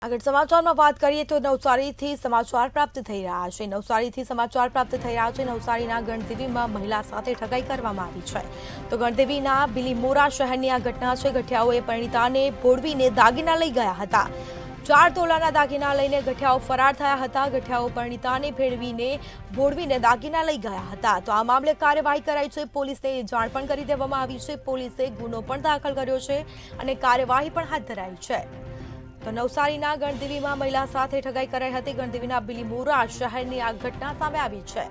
આગળ સમાચારમાં વાત કરીએ તો નવસારીથી સમાચાર પ્રાપ્ત થઈ રહ્યા છે નવસારીના ગણદેવીમાં મહિલા સાથે ઠગાઈ કરવામાં આવી છે તો ગણદેવીના બિલીમોરા શહેરની આ ઘટના છે। ગઠિયાઓએ પરિણીતાને ભોળવીને દાગીના લઈ ગયા હતા। 4 તોલાના દાગીના લઈને ગઠિયાઓ ફરાર થયા હતા। ગઠિયાઓ પરિણીતાને ભોળવીને દાગીના લઈ ગયા હતા તો આ મામલે કાર્યવાહી કરાઈ છે। પોલીસને જાણ પણ કરી દેવામાં આવી છે। પોલીસે ગુનો પણ દાખલ કર્યો છે અને કાર્યવાહી પણ હાથ ધરાઈ છે। તો નવસારીના ગણદેવીમાં મહિલા સાથે ઠગાઈ કરાઈ હતી। ગણદેવીના બિલીમોરા શહેરની આ ઘટના સામે આવી છે।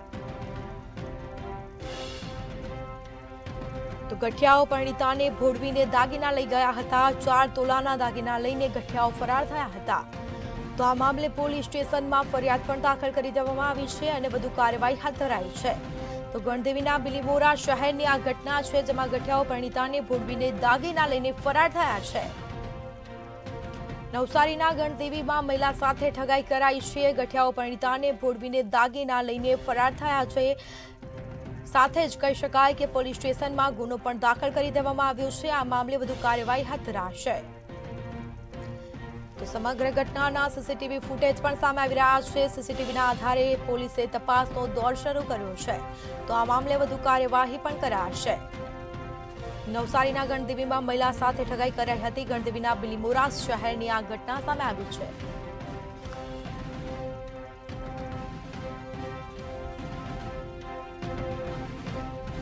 તો ગઠિયાઓ પરિણીતાને ભોળવીને દાગીના લઈ ગયા હતા। 4 તોલાના દાગીના લઈને ગઠિયાઓ ફરાર થયા હતા તો આ મામલે પોલીસ સ્ટેશનમાં ફરિયાદ પણ દાખલ કરી દેવામાં આવી છે અને વધુ કાર્યવાહી હાથ ધરાઈ છે। તો ગણદેવીના બિલીમોરા શહેરની આ ઘટના છે જેમાં ગઠિયાઓ પરિણીતાને ભોળવીને દાગીના લઈને ફરાર થયા છે। નવસારીના ગણદેવીમાં મહિલા સાથે ઠગાઈ કરાઈ છે। ગઠિયાઓ પરિણીતાને ભોળવીને દાગીના લઈને ફરાર થયા છે। સાથે જ કહી શકાય કે પોલીસ સ્ટેશનમાં ગુનો પણ દાખલ કરી દેવામાં આવ્યો છે। આ મામલે વધુ કાર્યવાહી હાથ ધરાશે। તો સમગ્ર ઘટનાના સીસીટીવી ફૂટેજ પણ સામે આવી રહ્યા છે। સીસીટીવીના આધારે પોલીસે તપાસનો દોર શરૂ કર્યો છે તો આ મામલે વધુ કાર્યવાહી પણ કરાશે। નવસારીના ગણદેવીમાં મહિલા સાથે ઠગાઈ કરાઈ હતી। ગણદેવીના બિલીમોરા શહેરની આ ઘટના સામે આવી છે।